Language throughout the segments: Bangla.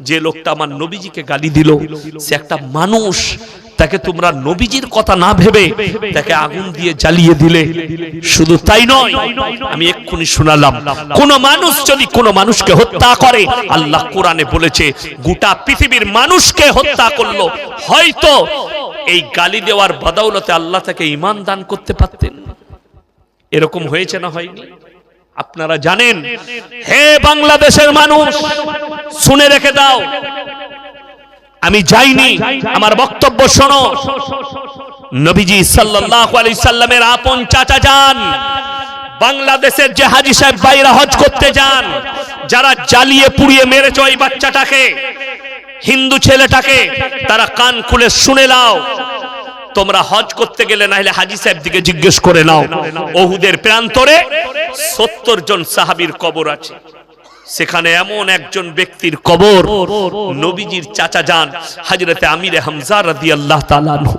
যে লোকটা আমার নবীজিকে গালি দিল সে একটা মানুষ, তাকে তোমরা নবীজির কথা না ভেবে তাকে আগুন দিয়ে জ্বালিয়ে দিলে। শুধু তাই নয়, আমি এক্ষুনি শোনালাম, কোন মানুষ যদি কোন মানুষকে হত্যা করে, আল্লাহ কোরআনে বলেছে গোটা পৃথিবীর মানুষকে হত্যা করলো, হয়তো এই গালি দেওয়ার বদৌলতে আল্লাহ তাকে ঈমান দান করতে পারতেন। এরকম হয়েছে না হয়নি? আপনারা জানেন। হে বাংলাদেশের মানুষ, শুনে রেখে দাও, আমি যাইনি, আমার বক্তব্য শোনো। নবীজি সাল্লাল্লাহু আলাইহি সাল্লামের আপন চাচা যান বাংলাদেশের যে হাজী সাহেব ভাইরা হজ করতে যান, যারা জ্বালিয়ে পুড়িয়ে মেরেছে ওই বাচ্চাটাকে, হিন্দু ছেলেটাকে, তারা কান খুলে শুনে নাও। তোমরা হজ করতে গেলে না হলে হাজী সাহেব দিকে জিজ্ঞেস করে নাও, উহুদের প্রান্তরে 70 জন সাহাবীর কবর আছে। সেখানে এমন একজন ব্যক্তির কবর, নবীজির চাচা যান হযরতে আমির হামজা রাদিয়াল্লাহু তাআলা আনহু।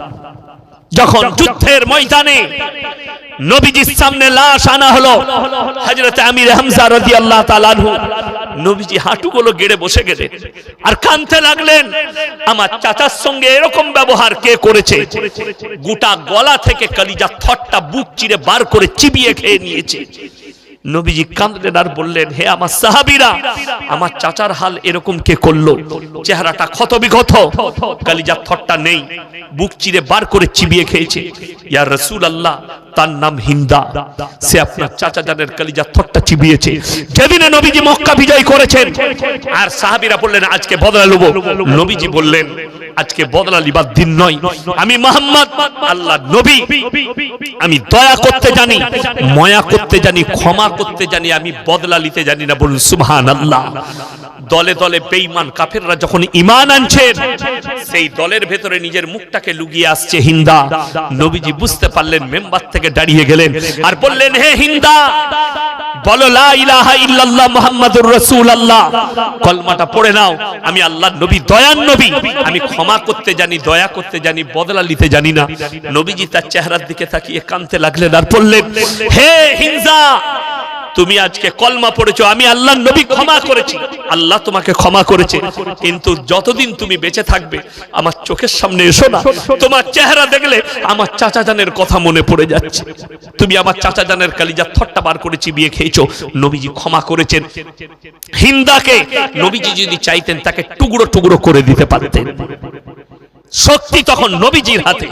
যখন যুদ্ধের ময়দানে নবীজির সামনে লাশ আনা হলো হযরতে আমির হামজা রাদিয়াল্লাহু তাআলা আনহু, নবীজি হাঁটুগুলো গেড়ে বসে গেলেন আর কাঁদতে লাগলেন, আমার চাচার সঙ্গে এরকম ব্যবহার কে করেছে? গোটা গলা থেকে কলিজা থটটা বুক চিরে বার করে চিবিয়ে খেয়ে নিয়েছে। নবীজি কাঁদলেন আর বললেন, হে আমার সাহাবীরা, আমার চাচার হাল এরকম কে করলো? চেহারাটা ক্ষত বিক্ষত, কলিজার থটটা নেই, বুক চিরে বার করে চিবিয়ে খেয়েছে। ইয়া রাসূলুল্লাহ, তার নাম হিন্দা, সে আপনার চাচা জানের কলিজার থটটা চিবিয়েছে। যেদিনে নবীজি মক্কা বিজয় করেছেন আর সাহাবীরা বললেন আজকে বদলা নেব, নবীজি বললেন আজকে বদলা লিবার দিন নয়, আমি মুহাম্মদ আল্লাহর নবী, আমি দয়া করতে জানি, মায়া করতে জানি, ক্ষমা করতে জানি, আমি বদলা নিতে জানি না। বলুন সুবহানাল্লাহ। দলে দলে বেঈমান কাফেররা যখন ঈমান আনছেন, সেই দলের ভেতরে নিজের মুখটাকে লুকিয়ে আসছে হিন্দা। নবীজি বুঝতে পারলেন, মেম্বার থেকে দাঁড়িয়ে গেলেন আর বললেন, হে হিন্দা, বলো লা ইলাহা ইল্লাল্লাহ মুহাম্মাদুর রাসূলুল্লাহ, কলমাটা পড়ে নাও। আমি আল্লাহর নবী, দয়ার নবী, আমি ক্ষমা করতে জানি, দয়া করতে জানি, বদলা নিতে জানি না। নবীজি তার চেহারার দিকে তাকিয়ে কাঁদতে লাগলেন আর বললেন, হে হিন্দা, তুমি আজকে কলমা পড়েছো, আমি আল্লাহর নবী ক্ষমা করেছি, আল্লাহ তোমাকে ক্ষমা করেছে, কিন্তু যতদিন তুমি বেঁচে থাকবে আমার চোখের সামনে এসো না। তোমার চেহারা দেখলে আমার চাচা জানের কথা মনে পড়ে যাচ্ছে। তুমি আমার চাচা জানের কলিজা থট্টা বার করে চিবিয়ে খেয়েছো। নবীজি ক্ষমা করেছেন হিন্দাকে। নবীজি যদি চাইতেন তাকে টুকরো টুকরো করে দিতে পারতেন। শক্তি তখন নবীজির হাতে।